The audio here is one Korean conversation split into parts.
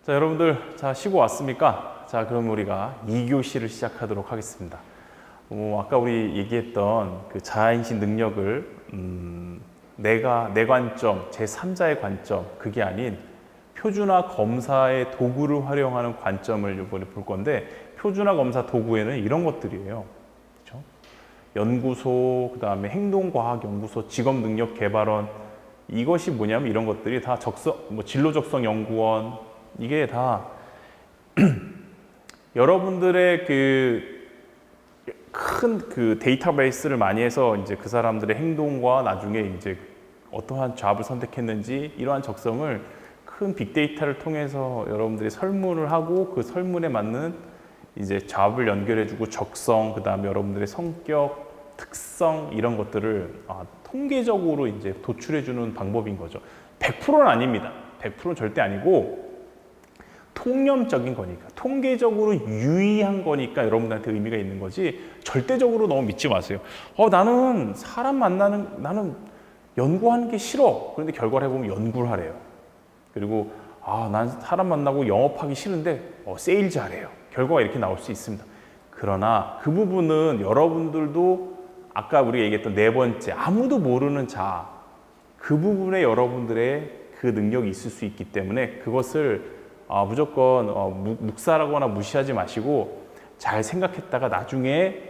자, 여러분들, 자, 쉬고 왔습니까? 자, 그럼 우리가 2교시를 시작하도록 하겠습니다. 아까 우리 얘기했던 그 자아인식 능력을, 내 관점, 제3자의 관점, 그게 아닌 표준화 검사의 도구를 활용하는 관점을 이번에 볼 건데, 표준화 검사 도구에는 이런 것들이에요. 그렇죠? 연구소, 그 다음에 행동과학연구소, 직업능력개발원, 이것이 뭐냐면 이런 것들이 다 진로적성연구원, 이게 다 여러분들의 큰 데이터베이스를 많이 해서 이제 그 사람들의 행동과 나중에 이제 어떠한 잡을 선택했는지 이러한 적성을 큰 빅데이터를 통해서 여러분들이 설문을 하고 그 설문에 맞는 이제 잡을 연결해주고 적성, 그 다음에 여러분들의 성격, 특성 이런 것들을 통계적으로 이제 도출해주는 방법인 거죠. 100%는 아닙니다. 100%는 절대 아니고 통념적인 거니까, 통계적으로 유의한 거니까 여러분들한테 의미가 있는 거지 절대적으로 너무 믿지 마세요. 나는 나는 연구하는 게 싫어. 그런데 결과를 해보면 연구를 하래요. 그리고 난 사람 만나고 영업하기 싫은데 세일즈 하래요. 결과가 이렇게 나올 수 있습니다. 그러나 그 부분은 여러분들도 아까 우리가 얘기했던 네 번째, 아무도 모르는 자아, 그 부분에 여러분들의 그 능력이 있을 수 있기 때문에 그것을 무조건 묵살하거나 무시하지 마시고 잘 생각했다가 나중에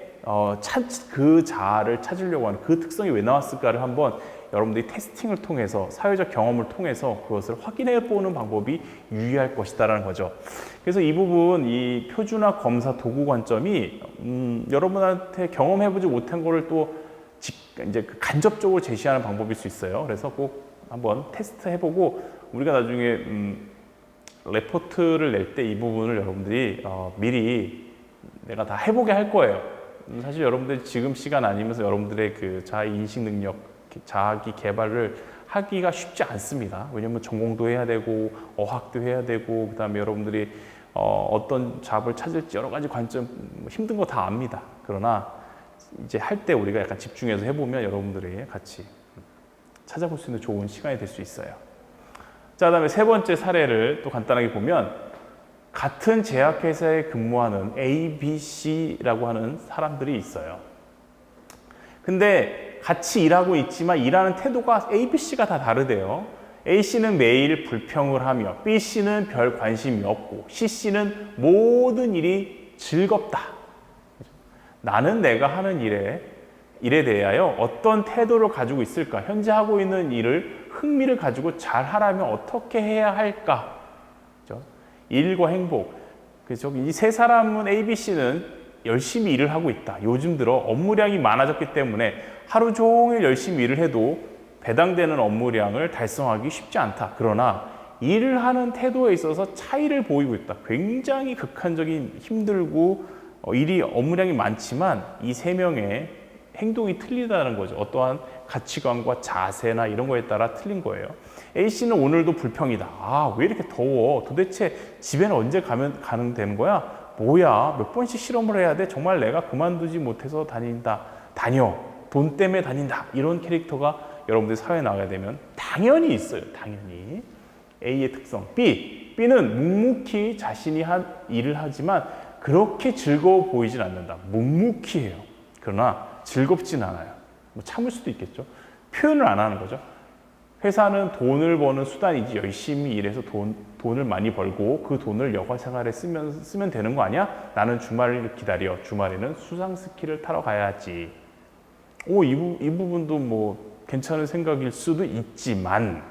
그 자아를 찾으려고 하는 그 특성이 왜 나왔을까를 한번 여러분들이 테스팅을 통해서 사회적 경험을 통해서 그것을 확인해 보는 방법이 유의할 것이다라는 거죠. 그래서 이 부분, 이 표준화 검사 도구 관점이 여러분한테 경험해보지 못한 거를 또 이제 간접적으로 제시하는 방법일 수 있어요. 그래서 꼭 한번 테스트 해보고 우리가 나중에 레포트를 낼 때 이 부분을 여러분들이 미리 내가 다 해보게 할 거예요. 사실 여러분들 지금 시간 아니면서 여러분들의 그 자아 인식 능력, 자기 개발을 하기가 쉽지 않습니다. 왜냐하면 전공도 해야 되고 어학도 해야 되고 그다음에 여러분들이 어떤 잡을 찾을지 여러 가지 관점 힘든 거 다 압니다. 그러나 이제 할 때 우리가 약간 집중해서 해보면 여러분들이 같이 찾아볼 수 있는 좋은 시간이 될 수 있어요. 자, 그다음에 세 번째 사례를 또 간단하게 보면 같은 제약회사에 근무하는 A, B, C라고 하는 사람들이 있어요. 근데 같이 일하고 있지만 일하는 태도가 A, B, C가 다 다르대요. A, C는 매일 불평을 하며 B, C는 별 관심이 없고 C, C는 모든 일이 즐겁다. 나는 내가 하는 일에 대하여 어떤 태도를 가지고 있을까? 현재 하고 있는 일을 흥미를 가지고 잘 하려면 어떻게 해야 할까? 그렇죠? 일과 행복. 그렇죠? 이 세 사람은 A, B, C는 열심히 일을 하고 있다. 요즘 들어 업무량이 많아졌기 때문에 하루 종일 열심히 일을 해도 배당되는 업무량을 달성하기 쉽지 않다. 그러나 일을 하는 태도에 있어서 차이를 보이고 있다. 굉장히 극한적인 힘들고 업무량이 많지만 이 세 명의 행동이 틀리다는 거죠. 어떠한 가치관과 자세나 이런 거에 따라 틀린 거예요. A씨는 오늘도 불평이다. 왜 이렇게 더워? 도대체 집에는 언제 가는 되는 거야? 뭐야? 몇 번씩 실험을 해야 돼? 정말 내가 그만두지 못해서 다녀. 돈 때문에 다닌다. 이런 캐릭터가 여러분들 사회에 나가게 되면 당연히 있어요. 당연히. A의 특성. B는 묵묵히 자신이 한 일을 하지만 그렇게 즐거워 보이진 않는다. 묵묵히 해요. 그러나 즐겁진 않아요. 참을 수도 있겠죠. 표현을 안 하는 거죠. 회사는 돈을 버는 수단이지 열심히 일해서 돈을 많이 벌고 그 돈을 여가 생활에 쓰면 되는 거 아니야? 나는 주말을 기다려. 주말에는 수상 스키를 타러 가야지. 이 부분도 뭐 괜찮은 생각일 수도 있지만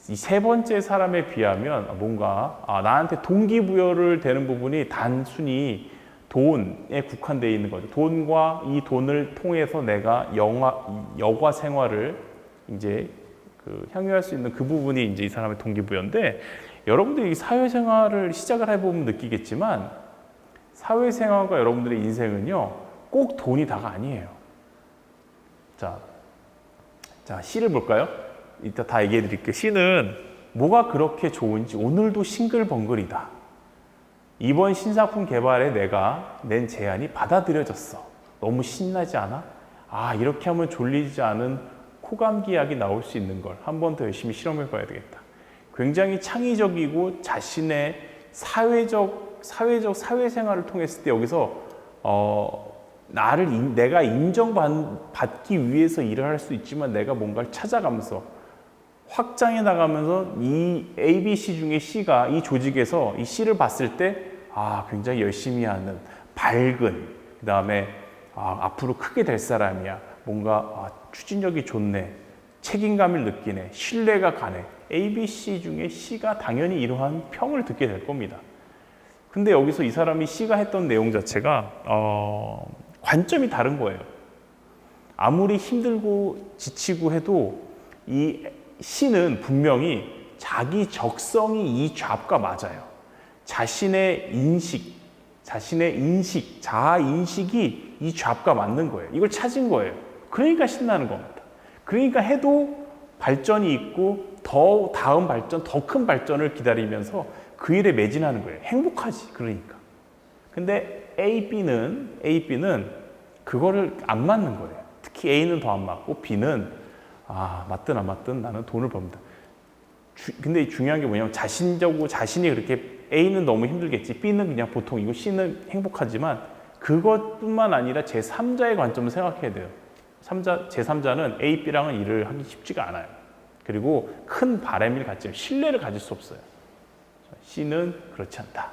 이 세 번째 사람에 비하면 뭔가 나한테 동기부여를 되는 부분이 단순히 돈에 국한되어 있는 거죠. 돈과 이 돈을 통해서 내가 여가 생활을 이제 향유할 수 있는 그 부분이 이제 이 사람의 동기부여인데 여러분들이 사회생활을 시작을 해보면 느끼겠지만 사회생활과 여러분들의 인생은요 꼭 돈이 다가 아니에요. 자, C를 볼까요? 이따 다 얘기해 드릴게요. C는 뭐가 그렇게 좋은지 오늘도 싱글벙글이다. 이번 신상품 개발에 내가 낸 제안이 받아들여졌어. 너무 신나지 않아? 이렇게 하면 졸리지 않은 코감기 약이 나올 수 있는 걸 한 번 더 열심히 실험해 봐야 되겠다. 굉장히 창의적이고 자신의 사회생활을 통했을 때 여기서 내가 인정받기 위해서 일을 할 수 있지만 내가 뭔가를 찾아가면서 확장해 나가면서 이 A, B, C 중에 C가 이 조직에서 이 C를 봤을 때 굉장히 열심히 하는 밝은, 그 다음에 앞으로 크게 될 사람이야, 뭔가 추진력이 좋네, 책임감을 느끼네, 신뢰가 가네. A, B, C 중에 C가 당연히 이러한 평을 듣게 될 겁니다. 근데 여기서 이 사람이 C가 했던 내용 자체가 관점이 다른 거예요. 아무리 힘들고 지치고 해도 이 C는 분명히 자기 적성이 이 잡과 맞아요. 자신의 인식, 자아 인식이 이 잡과 맞는 거예요. 이걸 찾은 거예요. 그러니까 신나는 겁니다. 그러니까 해도 발전이 있고 다음 발전, 더 큰 발전을 기다리면서 그 일에 매진하는 거예요. 행복하지, 그러니까. 근데 A, B는 그거를 안 맞는 거예요. 특히 A는 더 안 맞고 B는 맞든 안 맞든 나는 돈을 법니다. 근데 중요한 게 뭐냐면 자신이 그렇게 A는 너무 힘들겠지, B는 그냥 보통이고 C는 행복하지만 그것뿐만 아니라 제3자의 관점을 생각해야 돼요. 제3자는 A, B랑은 일을 하기 쉽지가 않아요. 그리고 큰 바람을 갖지, 신뢰를 가질 수 없어요. C는 그렇지 않다.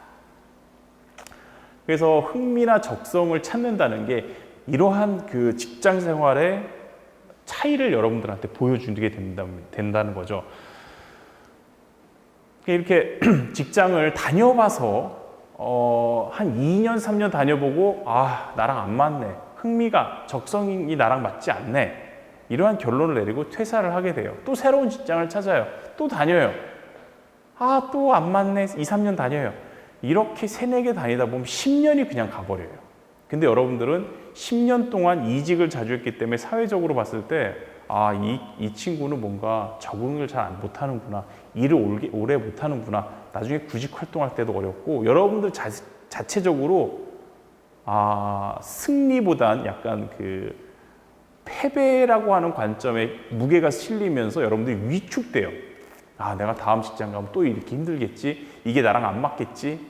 그래서 흥미나 적성을 찾는다는 게 이러한 그 직장 생활의 차이를 여러분들한테 보여주게 된다는 거죠. 이렇게 직장을 다녀봐서 한 2년, 3년 다녀보고 나랑 안 맞네, 흥미가, 적성이 나랑 맞지 않네, 이러한 결론을 내리고 퇴사를 하게 돼요. 또 새로운 직장을 찾아요. 또 다녀요. 또 안 맞네, 2, 3년 다녀요. 이렇게 3, 4개 다니다 보면 10년이 그냥 가버려요. 근데 여러분들은 10년 동안 이직을 자주 했기 때문에 사회적으로 봤을 때 이 친구는 뭔가 적응을 잘 못하는구나, 일을 오래 못하는구나, 나중에 구직 활동할 때도 어렵고, 여러분들 자체적으로 승리보단 약간 그 패배라고 하는 관점에 무게가 실리면서 여러분들이 위축돼요. 내가 다음 직장 가면 또 이렇게 힘들겠지, 이게 나랑 안 맞겠지.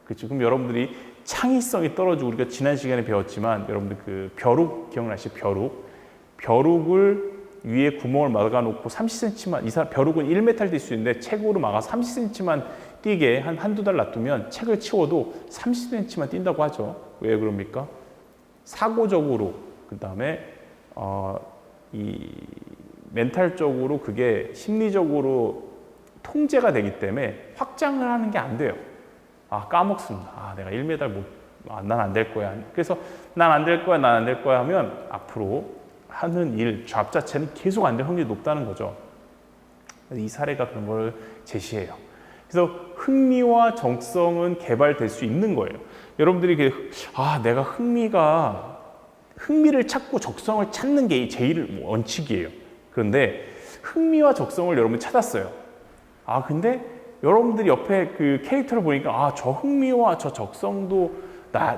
그렇죠? 그럼 여러분들이 창의성이 떨어지고, 우리가 지난 시간에 배웠지만 여러분들 그 벼룩 기억나시죠? 벼룩을 위에 구멍을 막아놓고 30cm만, 벼룩은 1m 뛸 수 있는데 책으로 막아 30cm만 뛰게 한두 달 놔두면 책을 치워도 30cm만 뛴다고 하죠. 왜 그럽니까? 사고적으로, 그 다음에 이 멘탈적으로, 그게 심리적으로 통제가 되기 때문에 확장을 하는 게 안 돼요. 까먹습니다. 내가 1m 난 안 될 거야. 그래서 난 안 될 거야 하면 앞으로 하는 일, 잡 자체는 계속 안 될 확률이 높다는 거죠. 이 사례가 그런 걸 제시해요. 그래서 흥미와 적성은 개발될 수 있는 거예요. 여러분들이 내가 흥미를 찾고 적성을 찾는 게 제일 원칙이에요. 그런데 흥미와 적성을 여러분이 찾았어요. 근데 여러분들이 옆에 그 캐릭터를 보니까 저 흥미와 저 적성도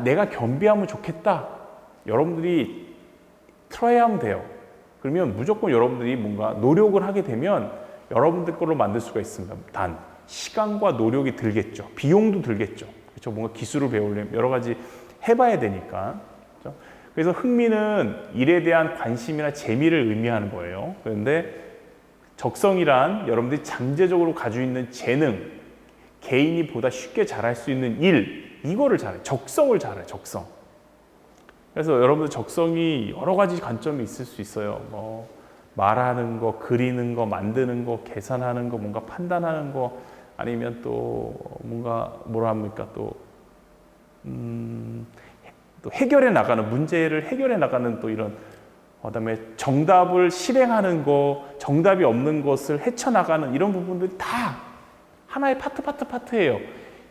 내가 겸비하면 좋겠다. 여러분들이 트라이 하면 돼요. 그러면 무조건 여러분들이 뭔가 노력을 하게 되면 여러분들 걸로 만들 수가 있습니다. 단 시간과 노력이 들겠죠. 비용도 들겠죠. 그렇죠? 뭔가 기술을 배우려면 여러 가지 해봐야 되니까. 그렇죠? 그래서 흥미는 일에 대한 관심이나 재미를 의미하는 거예요. 그런데 적성이란 여러분들이 잠재적으로 가지고 있는 재능, 개인이 보다 쉽게 잘할 수 있는 일, 이거를 잘해요. 적성을 잘해요. 적성. 그래서 여러분들 적성이 여러 가지 관점이 있을 수 있어요. 말하는 거, 그리는 거, 만드는 거, 계산하는 거, 뭔가 판단하는 거, 아니면 또 뭔가 또 해결해 나가는, 문제를 해결해 나가는 또 이런, 그다음에 정답을 실행하는 거, 정답이 없는 것을 헤쳐나가는 이런 부분들이 다 하나의 파트예요.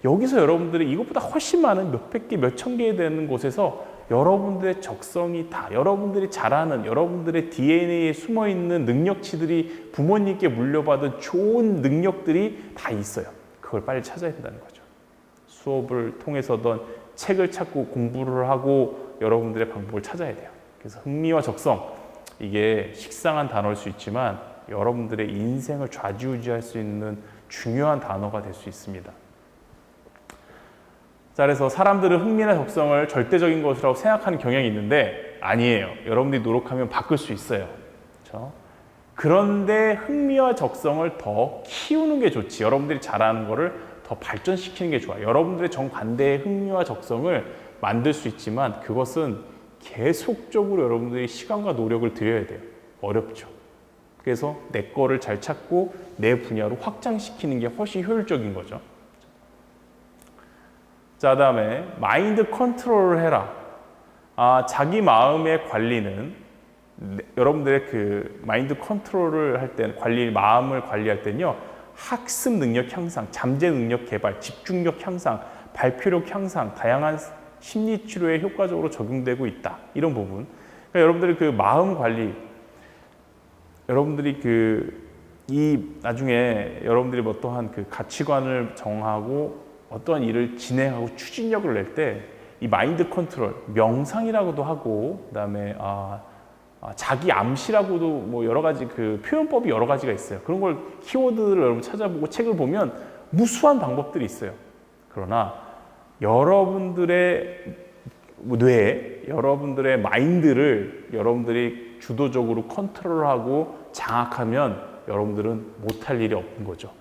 여기서 여러분들이 이것보다 훨씬 많은 몇백 개, 몇천 개 되는 곳에서 여러분들의 적성이 다, 여러분들이 잘하는, 여러분들의 DNA에 숨어있는 능력치들이, 부모님께 물려받은 좋은 능력들이 다 있어요. 그걸 빨리 찾아야 된다는 거죠. 수업을 통해서든 책을 찾고 공부를 하고 여러분들의 방법을 찾아야 돼요. 그래서 흥미와 적성, 이게 식상한 단어일 수 있지만 여러분들의 인생을 좌지우지할 수 있는 중요한 단어가 될 수 있습니다. 자, 그래서 사람들은 흥미나 적성을 절대적인 것이라고 생각하는 경향이 있는데 아니에요. 여러분들이 노력하면 바꿀 수 있어요. 그렇죠? 그런데 흥미와 적성을 더 키우는 게 좋지. 여러분들이 잘하는 거를 더 발전시키는 게 좋아요. 여러분들의 정반대의 흥미와 적성을 만들 수 있지만 그것은 계속적으로 여러분들이 시간과 노력을 들여야 돼요. 어렵죠. 그래서 내 거를 잘 찾고 내 분야로 확장시키는 게 훨씬 효율적인 거죠. 자, 다음에 마인드 컨트롤을 해라. 자기 마음의 관리는 여러분들의 그 마인드 컨트롤을 할 때, 마음을 관리할 때는요, 학습 능력 향상, 잠재 능력 개발, 집중력 향상, 발표력 향상, 다양한 심리 치료에 효과적으로 적용되고 있다. 이런 부분. 그러니까 여러분들이 그 마음 관리, 여러분들이 나중에 여러분들이 어떠한 그 가치관을 정하고 어떠한 일을 진행하고 추진력을 낼 때 이 마인드 컨트롤, 명상이라고도 하고, 그다음에 자기 암시라고도 뭐 여러 가지 그 표현법이 여러 가지가 있어요. 그런 걸 키워드를 여러분 찾아보고 책을 보면 무수한 방법들이 있어요. 그러나 여러분들의 뇌, 여러분들의 마인드를 여러분들이 주도적으로 컨트롤하고 장악하면 여러분들은 못할 일이 없는 거죠.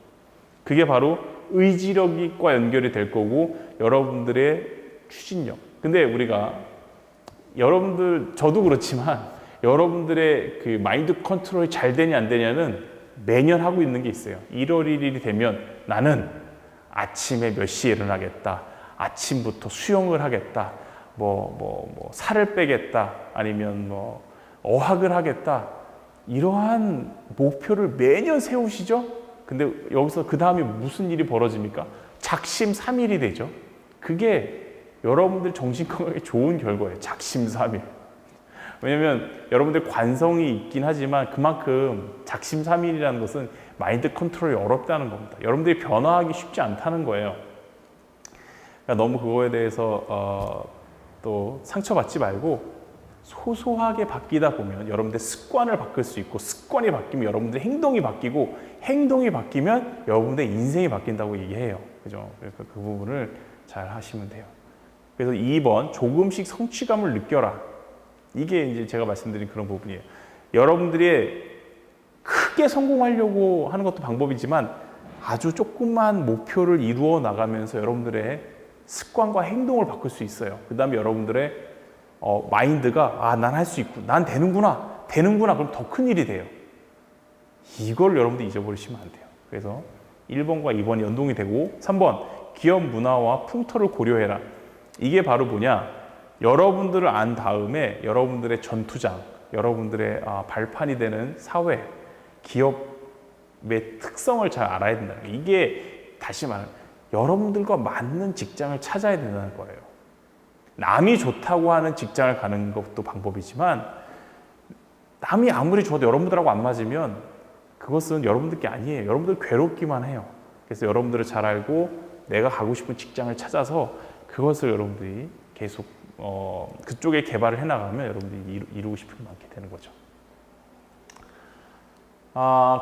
그게 바로 의지력과 연결이 될 거고 여러분들의 추진력. 근데 우리가 여러분들, 저도 그렇지만 여러분들의 그 마인드 컨트롤이 잘 되냐 안 되냐는 매년 하고 있는 게 있어요. 1월 1일이 되면 나는 아침에 몇 시에 일어나겠다. 아침부터 수영을 하겠다. 살을 빼겠다. 아니면 어학을 하겠다. 이러한 목표를 매년 세우시죠? 근데 여기서 그 다음에 무슨 일이 벌어집니까? 작심삼일이 되죠. 그게 여러분들 정신건강에 좋은 결과예요. 작심삼일. 왜냐면 여러분들 관성이 있긴 하지만 그만큼 작심삼일이라는 것은 마인드 컨트롤이 어렵다는 겁니다. 여러분들이 변화하기 쉽지 않다는 거예요. 그러니까 너무 그거에 대해서 또 상처받지 말고 소소하게 바뀌다 보면 여러분들 습관을 바꿀 수 있고, 습관이 바뀌면 여러분들 행동이 바뀌고, 행동이 바뀌면 여러분들 인생이 바뀐다고 얘기해요. 그죠? 그러니까 그 부분을 잘 하시면 돼요. 그래서 2번, 조금씩 성취감을 느껴라. 이게 이제 제가 말씀드린 그런 부분이에요. 여러분들이 크게 성공하려고 하는 것도 방법이지만 아주 조그만 목표를 이루어 나가면서 여러분들의 습관과 행동을 바꿀 수 있어요. 그 다음에 여러분들의 마인드가 난 할 수 있고, 난 되는구나. 그럼 더 큰 일이 돼요. 이걸 여러분들 잊어버리시면 안 돼요. 그래서 1번과 2번이 연동이 되고, 3번, 기업 문화와 풍토를 고려해라. 이게 바로 뭐냐? 여러분들을 안 다음에 여러분들의 전투장, 여러분들의 발판이 되는 사회, 기업의 특성을 잘 알아야 된다는 거예요. 이게 다시 말하면 여러분들과 맞는 직장을 찾아야 된다는 거예요. 남이 좋다고 하는 직장을 가는 것도 방법이지만 남이 아무리 좋아도 여러분들하고 안 맞으면 그것은 여러분들 게 아니에요. 여러분들 괴롭기만 해요. 그래서 여러분들을 잘 알고 내가 가고 싶은 직장을 찾아서 그것을 여러분들이 계속 그쪽에 개발을 해나가면 여러분들이 이루고 싶은 게 많게 되는 거죠.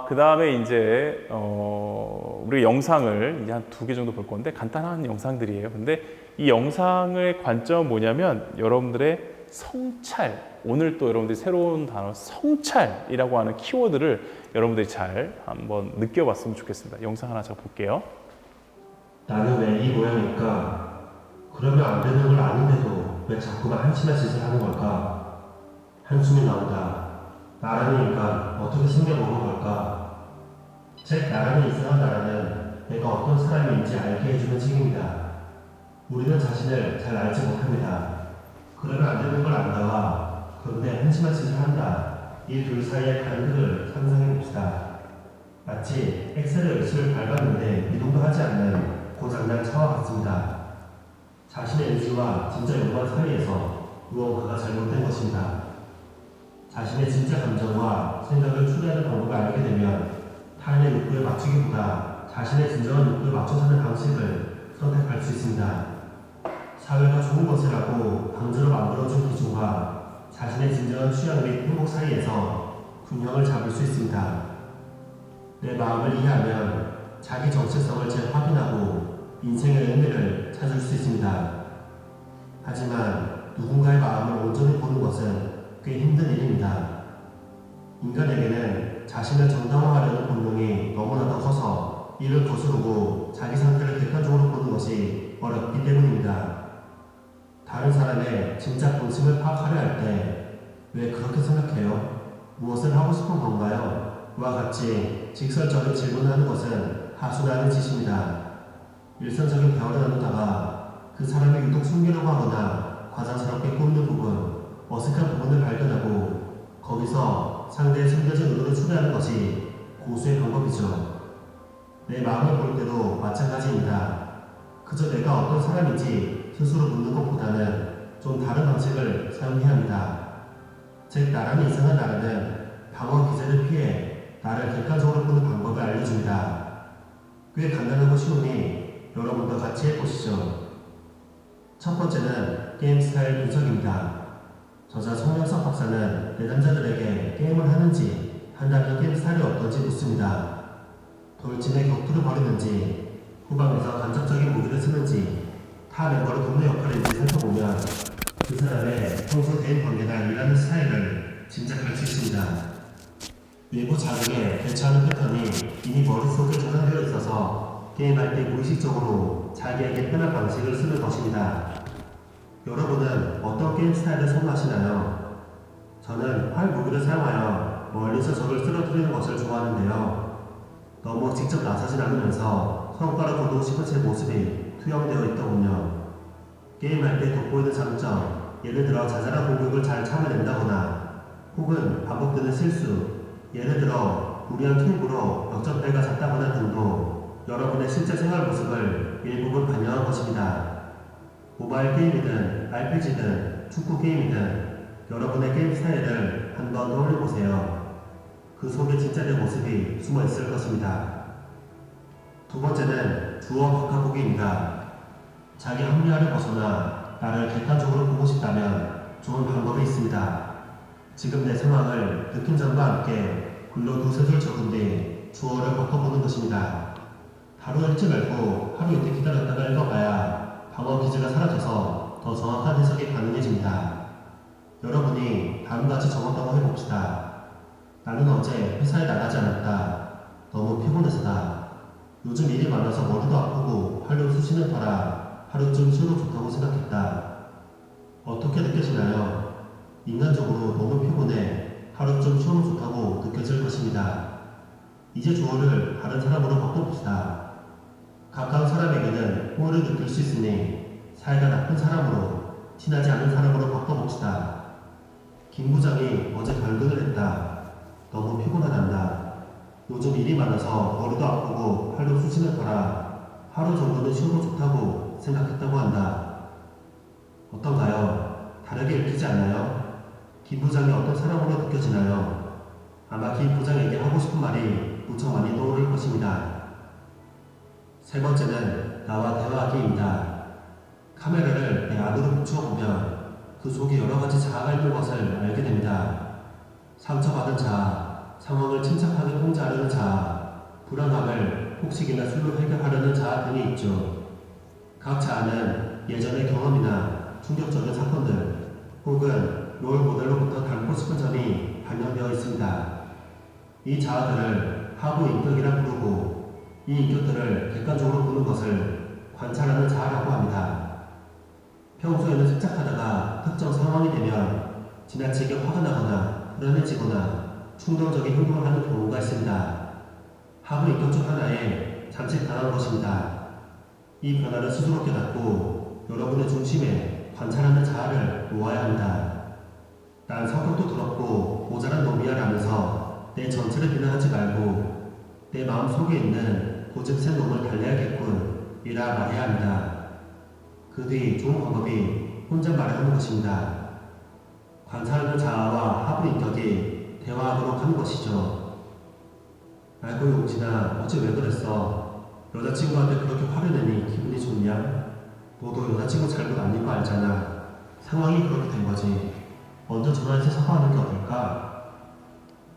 그 다음에 이제 우리 영상을 이제 한 2개 정도 볼 건데 간단한 영상들이에요. 근데 이 영상의 관점은 뭐냐면 여러분들의 성찰, 오늘 또 여러분들이 새로운 단어 성찰이라고 하는 키워드를 여러분들이 잘 한번 느껴봤으면 좋겠습니다. 영상 하나 제가 볼게요. 나는 왜 이 모양일까? 그러면 안 되는 걸 아는데도 왜 자꾸만 한심한 짓을 하는 걸까? 한숨이 나온다. 나라는 인간 어떻게 생겨보는 걸까? 책 나라는 이상한 나라는 내가 어떤 사람인지 알게 해주는 책입니다. 우리는 자신을 잘 알지 못합니다. 그러면 안 되는 걸 안다와 그런데 한심한 짓을 한다. 이 둘 사이의 간극을 상상해 봅시다. 마치 엑셀을 밟았는데 이동도 하지 않는 고장난 차와 같습니다. 자신의 의지와 진짜 욕망 사이에서 무언가가 잘못된 것입니다. 자신의 진짜 감정과 생각을 추리하는 방법을 알게 되면 타인의 욕구에 맞추기보다 자신의 진정한 욕구에 맞춰 사는 방식을 선택할 수 있습니다. 사회가 좋은 것이라고 강제로 만들어준 기준과 자신의 진정한 취향 및 행복 사이에서 균형을 잡을 수 있습니다. 내 마음을 이해하면 자기 정체성을 재확인하고 인생의 의미를 찾을 수 있습니다. 하지만 누군가의 마음을 온전히 보는 것은 꽤 힘든 일입니다. 인간에게는 자신을 정당화하려는 본능이 너무나도 커서 이를 거스르고 자기 상태를 객관적으로 보는 것이 어렵기 때문입니다. 다른 사람의 진짜 본심을 파악하려 할 때 왜 그렇게 생각해요? 무엇을 하고 싶은 건가요? 와 같이 직설적인 질문을 하는 것은 하수라는 짓입니다. 일상적인 대화를 나누다가 그 사람이 유독 숨기려고 하거나 과장스럽게 꼽는 부분, 어색한 부분을 발견하고 거기서 상대의 숨겨진 의도를 추리하는 것이 고수의 방법이죠. 내 마음을 볼 때도 마찬가지입니다. 그저 내가 어떤 사람인지 스스로 묻는 것보다는 좀 다른 방식을 사용해야 합니다. 즉, 나라는 이상한 나라는 방어 기제를 피해 나를 객관적으로 보는 방법을 알려줍니다. 꽤 간단하고 쉬우니 여러분도 같이 해보시죠. 첫 번째는 게임 스타일 분석입니다. 저자 송영석 박사는 내담자들에게 게임을 하는지 한다면 게임 스타일이 어떤지 묻습니다. 돌진의 격투를 벌이는지, 후방에서 간접적인 무기를 쓰는지, 타 멤버를 돕는 역할인지 살펴보면 그 사람의 평소 대인 관계나 일하는 스타일을 짐작할 수 있습니다. 외부 자극에 대처하는 패턴이 이미 머릿속에 저장되어 있어서 게임할 때 무의식적으로 자기에게 편한 방식을 쓰는 것입니다. 여러분은 어떤 게임 스타일을 선호하시나요? 저는 활 무기를 사용하여 멀리서 적을 쓰러뜨리는 것을 좋아하는데요. 너무 직접 나서진 않으면서 성과를 거두고 싶은 제 모습이 투영되어 있더군요. 게임할 때 돋보이는 장점, 예를 들어 자잘한 공격을 잘 참아낸다거나 혹은 반복되는 실수, 예를 들어 무리한 투입으로 역전패가 잦다거나 등도 여러분의 실제 생활 모습을 일부분 반영한 것입니다. 모바일 게임이든 RPG든 축구 게임이든 여러분의 게임 스타일을 한번 떠올려보세요. 그 속에 진짜 내 모습이 숨어 있을 것입니다. 두 번째는 주어 바꿔보기입니다. 자기 합리화를 벗어나 나를 객관적으로 보고 싶다면 좋은 방법이 있습니다. 지금 내 상황을 느낀 점과 함께 글로 두세 줄 적은 뒤 주어를 바꿔보는 것입니다. 하루 읽지 말고 하루 이틀 기다렸다가 읽어봐야 방어 기제가 사라져서 더 정확한 해석이 가능해집니다. 여러분이 다음같이 적었다고 해봅시다. 나는 어제 회사에 나가지 않았다. 너무 피곤해서다. 요즘 일이 많아서 머리도 아프고 팔도 쑤시는 터라 하루쯤 쉬어도 좋다고 생각했다. 어떻게 느껴지나요? 인간적으로 너무 피곤해 하루쯤 쉬어도 좋다고 느껴질 것입니다. 이제 주어를 다른 사람으로 바꿔봅시다. 가까운 사람에게는 호의를 느낄 수 있으니 사이가 나쁜 사람으로, 친하지 않은 사람으로 바꿔봅시다. 김 부장이 어제 결근을 했다. 너무 피곤하단다. 요즘 일이 많아서 머리도 아프고 팔도 쑤시는 터라 하루 정도는 쉬어도 좋다고 생각했다고 한다. 어떤가요? 다르게 읽히지 않나요? 김 부장이 어떤 사람으로 느껴지나요? 아마 김 부장에게 하고 싶은 말이 무척 많이 떠오를 것입니다. 세 번째는 나와 대화하기입니다. 카메라를 내 안으로 비추어 보면 그 속에 여러 가지 자아가 있는 것을 알게 됩니다. 상처받은 자아, 상황을 침착하게 통제하려는 자아, 불안함을 폭식이나 술로 해결하려는 자아 등이 있죠. 각 자아는 예전의 경험이나 충격적인 사건들 혹은 롤 모델로부터 닮고 싶은 점이 반영되어 있습니다. 이 자아들을 하부 인격이라 부르고 이 인격들을 객관적으로 보는 것을 관찰하는 자아라고 합니다. 평소에는 침착하다가 특정 상황이 되면 지나치게 화가 나거나 불안해지거나 충동적인 행동을 하는 경우가 있습니다. 하부 인격 중 하나에 잠식당한 것입니다. 이 변화를 스스로 깨닫고 여러분의 중심에 관찰하는 자아를 놓아야 합니다. 난 성격도 더럽고 모자란 놈이야 라면서 내 전체를 비난하지 말고 내 마음 속에 있는 고집 센 놈을 달래야겠군 이라 말해야 합니다. 그 뒤 좋은 방법이 혼잣말을 하는 것입니다. 관찰하는 자아와 하부 인격이 대화하도록 하는 것이죠. 알고 용진아, 어제 왜 그랬어? 여자친구한테 그렇게 화를 내니 기분이 좋냐? 너도 여자친구 잘못 아닌 거 알잖아. 상황이 그렇게 된 거지. 먼저 전화해서 사과하는 게 어떨까?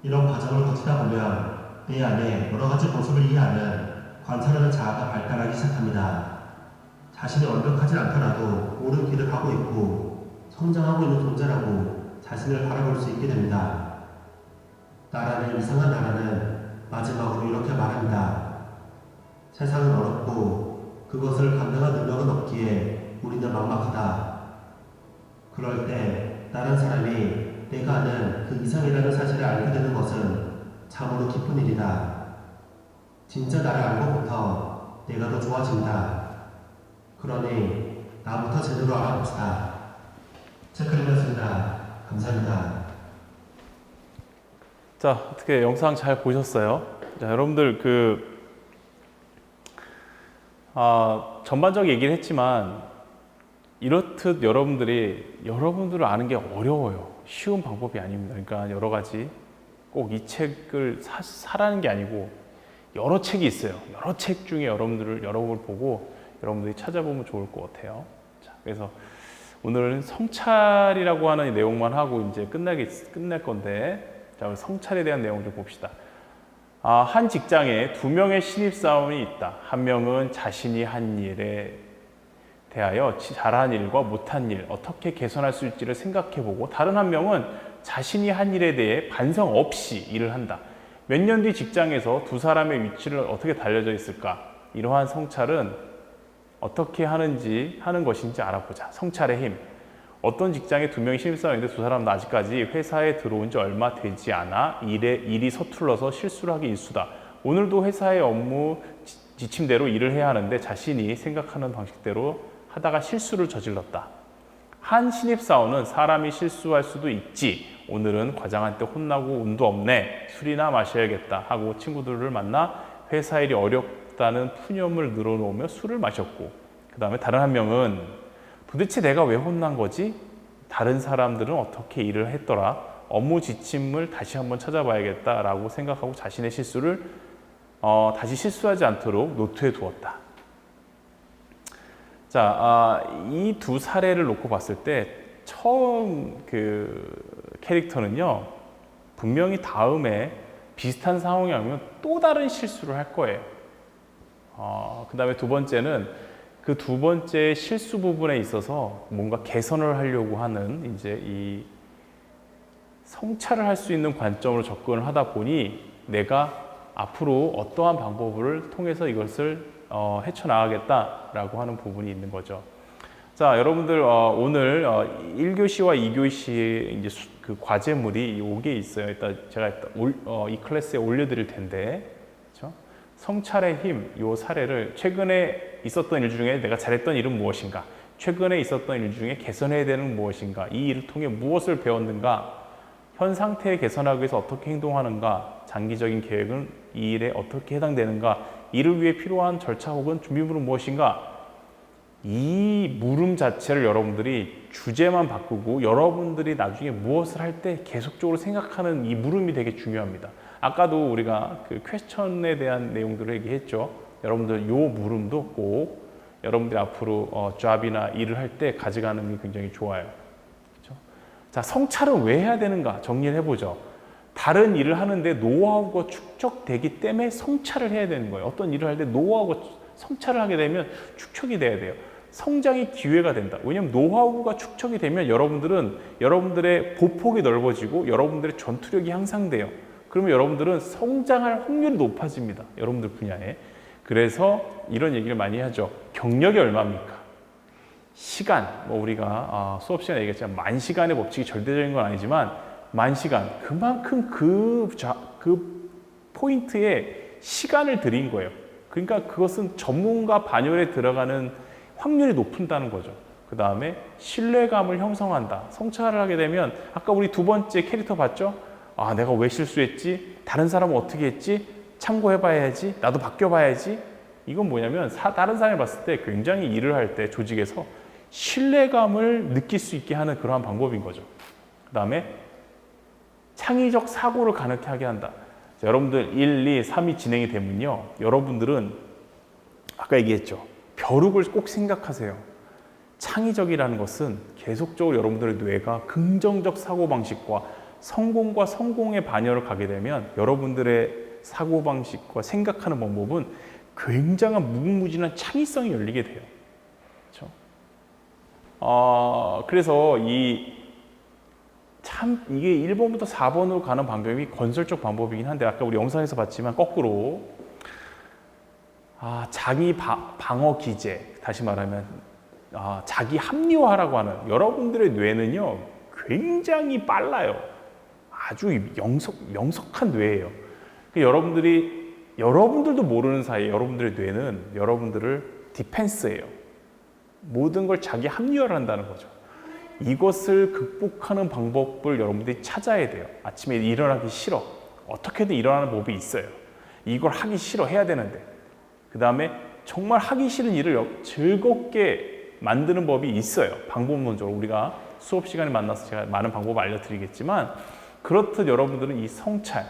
이런 과정을 거치다 보면 내 안에 여러 가지 모습을 이해하는 관찰하는 자아가 발달하기 시작합니다. 자신이 완벽하지 않더라도 옳은 길을 가고 있고 성장하고 있는 존재라고 자신을 바라볼 수 있게 됩니다. 나라는 이상한 나라는 마지막으로 이렇게 말합니다. 세상은 어렵고 그것을 감당할 능력은 없기에 우리는 막막하다. 그럴 때 다른 사람이 내가 아는 그 이상이라는 사실을 알게 되는 것은 참으로 기쁜 일이다. 진짜 나를 알고부터 내가 더 좋아진다. 그러니 나부터 제대로 알아봅시다. 체크해봤습니다. 감사합니다. 자, 어떻게 영상 잘 보셨어요? 자, 여러분들 전반적 얘기를 했지만 이렇듯 여러분들을 아는 게 어려워요. 쉬운 방법이 아닙니다. 그러니까 여러 가지 꼭 이 책을 사라는 게 아니고 여러 책이 있어요. 여러 책 중에 여러분을 보고 여러분들이 찾아보면 좋을 것 같아요. 자, 그래서 오늘은 성찰이라고 하는 내용만 하고 이제 끝낼 건데, 자, 성찰에 대한 내용 좀 봅시다. 한 직장에 두 명의 신입사원이 있다. 한 명은 자신이 한 일에 대하여 잘한 일과 못한 일, 어떻게 개선할 수 있을지를 생각해보고, 다른 한 명은 자신이 한 일에 대해 반성 없이 일을 한다. 몇 년 뒤 직장에서 두 사람의 위치를 어떻게 달려져 있을까? 이러한 성찰은 어떻게 하는 것인지 알아보자. 성찰의 힘. 어떤 직장에 두 명이 신입사원인데 두 사람은 아직까지 회사에 들어온 지 얼마 되지 않아 일이 서툴러서 실수를 하기 일수다. 오늘도 회사의 업무 지침대로 일을 해야 하는데 자신이 생각하는 방식대로 하다가 실수를 저질렀다. 한 신입사원은 사람이 실수할 수도 있지. 오늘은 과장한테 혼나고 운도 없네. 술이나 마셔야겠다 하고 친구들을 만나 회사 일이 어렵다는 푸념을 늘어놓으며 술을 마셨고, 그 다음에 다른 한 명은 도대체 내가 왜 혼난 거지? 다른 사람들은 어떻게 일을 했더라? 업무 지침을 다시 한번 찾아봐야겠다라고 생각하고 자신의 실수를 다시 실수하지 않도록 노트에 두었다. 자, 이 두 사례를 놓고 봤을 때 처음 캐릭터는요, 분명히 다음에 비슷한 상황이 오면 또 다른 실수를 할 거예요. 그 다음에 두 번째는 그 두 번째 실수 부분에 있어서 뭔가 개선을 하려고 하는 이제 이 성찰을 할 수 있는 관점으로 접근을 하다 보니 내가 앞으로 어떠한 방법을 통해서 이것을 헤쳐나가겠다라고 하는 부분이 있는 거죠. 자, 여러분들 오늘 1교시와 2교시의 이제 그 과제물이 5개 있어요. 제가 이 클래스에 올려드릴 텐데, 그렇죠? 성찰의 힘, 이 사례를 최근에 있었던 일 중에 내가 잘했던 일은 무엇인가? 최근에 있었던 일 중에 개선해야 되는 무엇인가? 이 일을 통해 무엇을 배웠는가? 현 상태에 개선하기 위해서 어떻게 행동하는가? 장기적인 계획은 이 일에 어떻게 해당되는가? 이를 위해 필요한 절차 혹은 준비물은 무엇인가? 이 물음 자체를 여러분들이 주제만 바꾸고 여러분들이 나중에 무엇을 할 때 계속적으로 생각하는 이 물음이 되게 중요합니다. 아까도 우리가 그 퀘스천에 대한 내용들을 얘기했죠. 여러분들 요 물음도 꼭 여러분들이 앞으로 잡이나 일을 할 때 가져가는 게 굉장히 좋아요. 그렇죠? 자, 성찰은 왜 해야 되는가 정리를 해보죠. 다른 일을 하는데 노하우가 축적되기 때문에 성찰을 해야 되는 거예요. 어떤 일을 할 때 노하우가 성찰을 하게 되면 축적이 돼야 돼요. 성장의 기회가 된다. 왜냐하면 노하우가 축적이 되면 여러분들의 보폭이 넓어지고 여러분들의 전투력이 향상돼요. 그러면 여러분들은 성장할 확률이 높아집니다. 여러분들 분야에. 그래서 이런 얘기를 많이 하죠. 경력이 얼마입니까? 시간, 우리가 수업 시간에 얘기했지만 만시간의 법칙이 절대적인 건 아니지만 만시간, 그만큼 그 포인트에 시간을 들인 거예요. 그러니까 그것은 전문가 반열에 들어가는 확률이 높은다는 거죠. 그 다음에 신뢰감을 형성한다. 성찰을 하게 되면 아까 우리 두 번째 캐릭터 봤죠? 내가 왜 실수했지? 다른 사람은 어떻게 했지? 참고해봐야지. 나도 바뀌어봐야지. 이건 뭐냐면 다른 사람이 봤을 때 굉장히 일을 할 때 조직에서 신뢰감을 느낄 수 있게 하는 그러한 방법인 거죠. 그 다음에 창의적 사고를 가능하게 하게 한다. 자, 여러분들 1, 2, 3이 진행이 되면요. 여러분들은 아까 얘기했죠. 벼룩을 꼭 생각하세요. 창의적이라는 것은 계속적으로 여러분들의 뇌가 긍정적 사고방식과 성공과 성공의 반열을 가게 되면 여러분들의 사고방식과 생각하는 방법은 굉장한 무궁무진한 창의성이 열리게 돼요. 그렇죠? 그래서 이게 1번부터 4번으로 가는 방법이 건설적 방법이긴 한데 아까 우리 영상에서 봤지만 거꾸로 자기 방어 기제, 다시 말하면 자기 합리화라고 하는 여러분들의 뇌는요 굉장히 빨라요. 아주 명석한 뇌예요. 여러분들도 모르는 사이에 여러분들의 뇌는 여러분들을 디펜스예요. 모든 걸 자기 합리화를 한다는 거죠. 이것을 극복하는 방법을 여러분들이 찾아야 돼요. 아침에 일어나기 싫어. 어떻게든 일어나는 법이 있어요. 이걸 하기 싫어 해야 되는데 그 다음에 정말 하기 싫은 일을 즐겁게 만드는 법이 있어요. 방법론적으로 우리가 수업 시간에 만나서 제가 많은 방법을 알려드리겠지만 그렇듯 여러분들은 이 성찰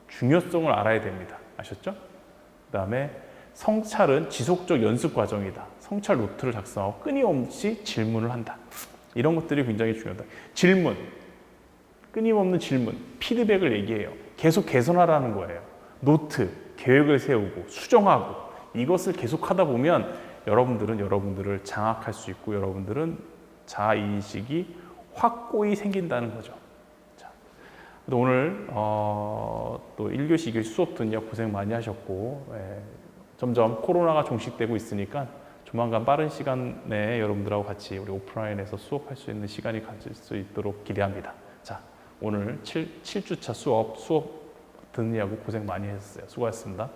중요성을 알아야 됩니다. 아셨죠? 그 다음에 성찰은 지속적 연습 과정이다. 성찰 노트를 작성하고 끊임없이 질문을 한다. 이런 것들이 굉장히 중요하다. 질문, 끊임없는 질문, 피드백을 얘기해요. 계속 개선하라는 거예요. 노트, 계획을 세우고 수정하고 이것을 계속 하다 보면 여러분들은 여러분들을 장악할 수 있고 여러분들은 자아인식이 확고히 생긴다는 거죠. 자, 오늘 또 1교시, 2교시 수업 듣느라 고생 많이 하셨고 점점 코로나가 종식되고 있으니까 조만간 빠른 시간에 여러분들하고 같이 우리 오프라인에서 수업할 수 있는 시간이 가질 수 있도록 기대합니다. 자, 오늘 7주차 수업 듣느라고 고생 많이 하셨어요. 수고하셨습니다.